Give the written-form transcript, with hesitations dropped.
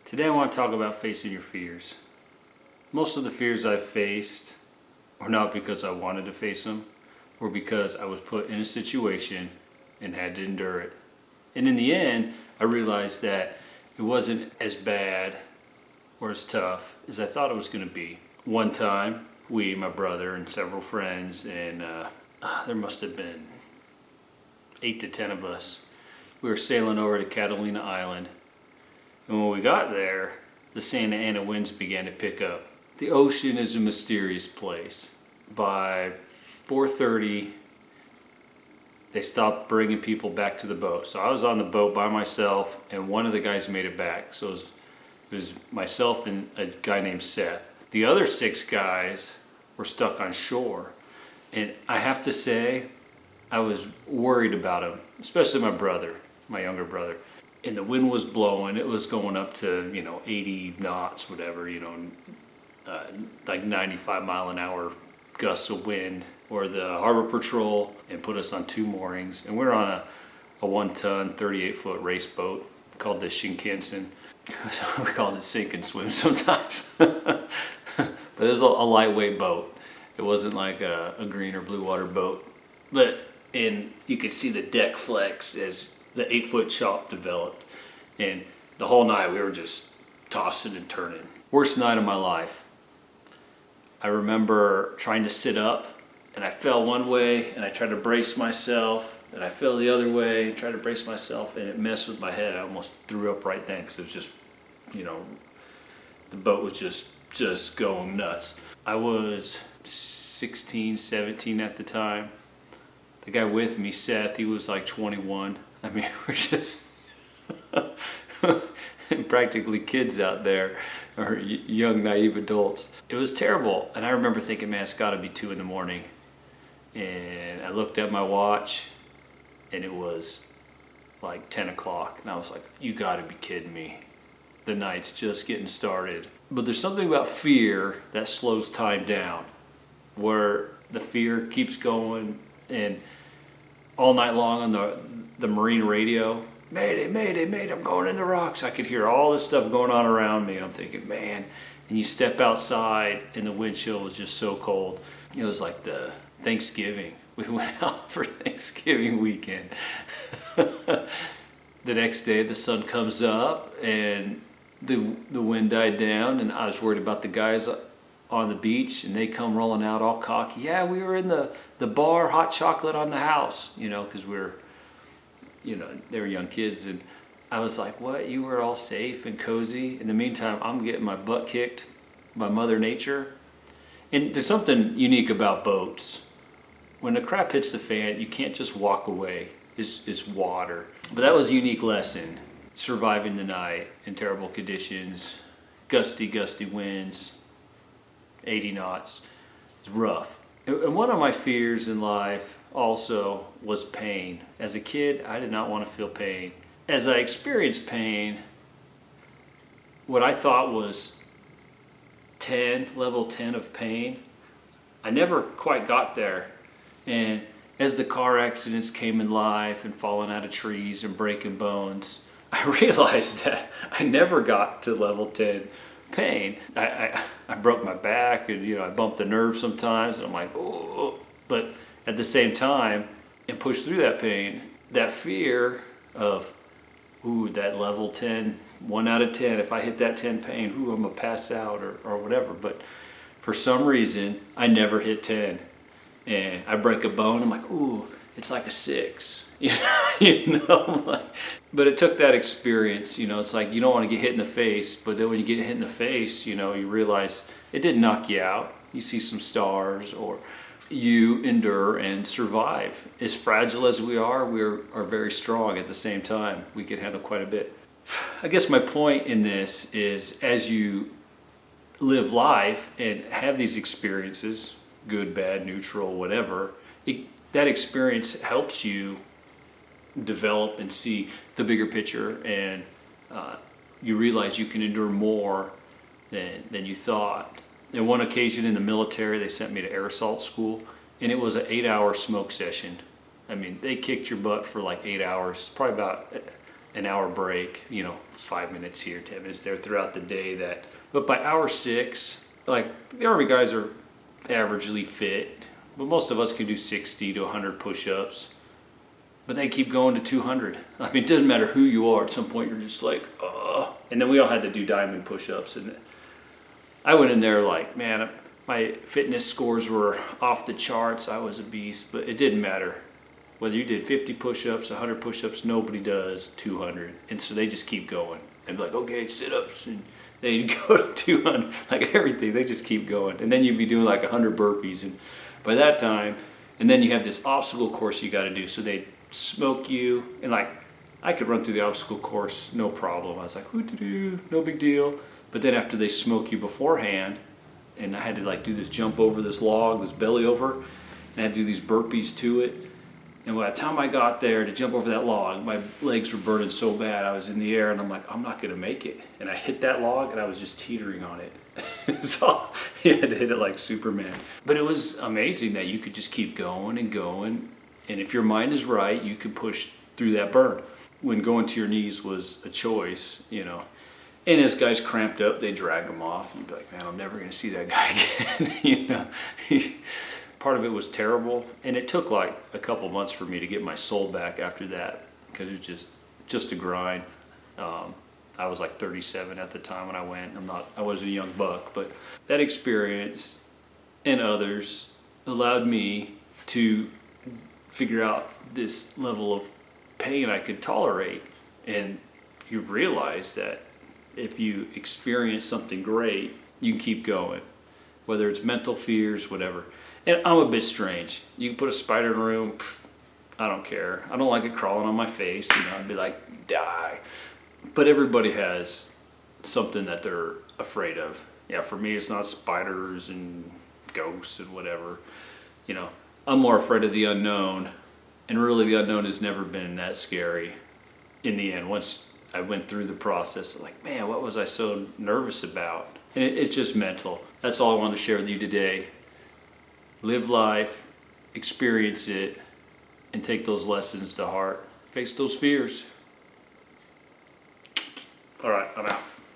Today I want to talk about facing your fears. Most of the fears I've faced are not because I wanted to face them, or because I was put in a situation and had to endure it. And in the end, I realized that it wasn't as bad or as tough as I thought it was going to be. One time, my brother and several friends, and there must have been 8 to 10 of us, we were sailing over to Catalina Island. And when we got there, the Santa Ana winds began to pick up. The ocean is a mysterious place. By 4:30, they stopped bringing people back to the boat. So I was on the boat by myself, and one of the guys made it back. So it was myself and a guy named Seth. The other 6 guys were stuck on shore. And I have to say, I was worried about them, especially my brother, my younger brother. And the wind was blowing. It was going up to, 80 knots, whatever, like 95 mile an hour gusts of wind. Or the harbor patrol and put us on 2 moorings. And we're on a 1-ton, 38-foot race boat called the Shinkansen. We called it sink and swim sometimes. But it was a lightweight boat. It wasn't like a green or blue water boat. And you could see the deck flex as the 8-foot chop developed. And the whole night we were just tossing and turning. Worst night of my life. I remember trying to sit up, and I fell one way, and I tried to brace myself, and I fell the other way, tried to brace myself, and it messed with my head. I almost threw up right then because it was just, the boat was just going nuts. I was 16, 17 at the time. The guy with me, Seth, he was like 21. I mean, we're just practically kids out there, or young, naive adults. It was terrible. And I remember thinking, man, it's got to be 2 in the morning. And I looked at my watch, and it was like 10 o'clock. And I was like, you got to be kidding me. The night's just getting started. But there's something about fear that slows time down, where the fear keeps going. And all night long on the marine radio, mayday, mayday, mayday, I'm going in the rocks. I could hear all this stuff going on around me, and I'm thinking, man. And you step outside, and the wind chill was just so cold. It was like the Thanksgiving. We went out for Thanksgiving weekend. The next day, the sun comes up, and the wind died down, and I was worried about the guys on the beach, and they come rolling out all cocky. Yeah, we were in the bar, hot chocolate on the house, because they were young kids. And I was like, what? You were all safe and cozy? In the meantime, I'm getting my butt kicked by Mother Nature. And there's something unique about boats. When the crap hits the fan, you can't just walk away. It's water. But that was a unique lesson. Surviving the night in terrible conditions, gusty winds, 80 knots. It's rough. And one of my fears in life also was pain. As a kid, I did not want to feel pain. As I experienced pain, what I thought was level 10 of pain, I never quite got there. And as the car accidents came in life and falling out of trees and breaking bones, I realized that I never got to level 10 pain. I broke my back, and I bumped the nerve sometimes, and I'm like, oh. But at the same time, and push through that pain, that fear of, that level 10, 1 out of 10, if I hit that 10 pain, I'm gonna pass out or whatever. But for some reason, I never hit 10. And I break a bone, I'm like, it's like a 6. But it took that experience, it's like you don't want to get hit in the face, but then when you get hit in the face, you realize it didn't knock you out. You see some stars, or you endure and survive. As fragile as we are very strong at the same time. We can handle quite a bit. I guess my point in this is, as you live life and have these experiences, good, bad, neutral, whatever, that experience helps you develop and see the bigger picture, and you realize you can endure more than you thought. On one occasion in the military, they sent me to air assault school, and it was an 8-hour smoke session. I mean, they kicked your butt for like 8 hours, probably about an hour break, 5 minutes here, 10 minutes there throughout the day. But by hour 6, like the Army guys are averagely fit, but most of us can do 60 to 100 push-ups. But they keep going to 200. I mean, it doesn't matter who you are. At some point, you're just like, ugh. And then we all had to do diamond push-ups. And I went in there like, man, my fitness scores were off the charts. I was a beast, but it didn't matter. Whether you did 50 push-ups, 100 push-ups, nobody does 200. And so they just keep going. And be like, okay, sit-ups. And they'd go to 200, like everything. They just keep going. And then you'd be doing like 100 burpees. And by that time, and then you have this obstacle course you got to do. So they smoke you, and like I could run through the obstacle course no problem. I was like, no big deal. But then after they smoke you beforehand, and I had to like do this jump over this log, this belly over, and I had to do these burpees to it. And by the time I got there to jump over that log, my legs were burning so bad. I was in the air, and I'm like, I'm not gonna make it. And I hit that log, and I was just teetering on it. So you had to hit it like Superman. But it was amazing that you could just keep going and going. And if your mind is right, you can push through that burn. When going to your knees was a choice, And as guys cramped up, they drag them off. And you'd be like, man, I'm never going to see that guy again. Part of it was terrible. And it took like a couple months for me to get my soul back after that, because it was just a grind. I was like 37 at the time when I went. I wasn't a young buck, but that experience and others allowed me to figure out this level of pain I could tolerate. And you realize that if you experience something great, you can keep going, whether it's mental fears, whatever. And I'm a bit strange. You can put a spider in a room, I don't care. I don't like it crawling on my face, I'd be like, die. But everybody has something that they're afraid of. Yeah, for me it's not spiders and ghosts and whatever. I'm more afraid of the unknown, and really the unknown has never been that scary in the end. Once I went through the process, like, man, what was I so nervous about? And it's just mental. That's all I wanted to share with you today. Live life, experience it, and take those lessons to heart. Face those fears. All right, I'm out.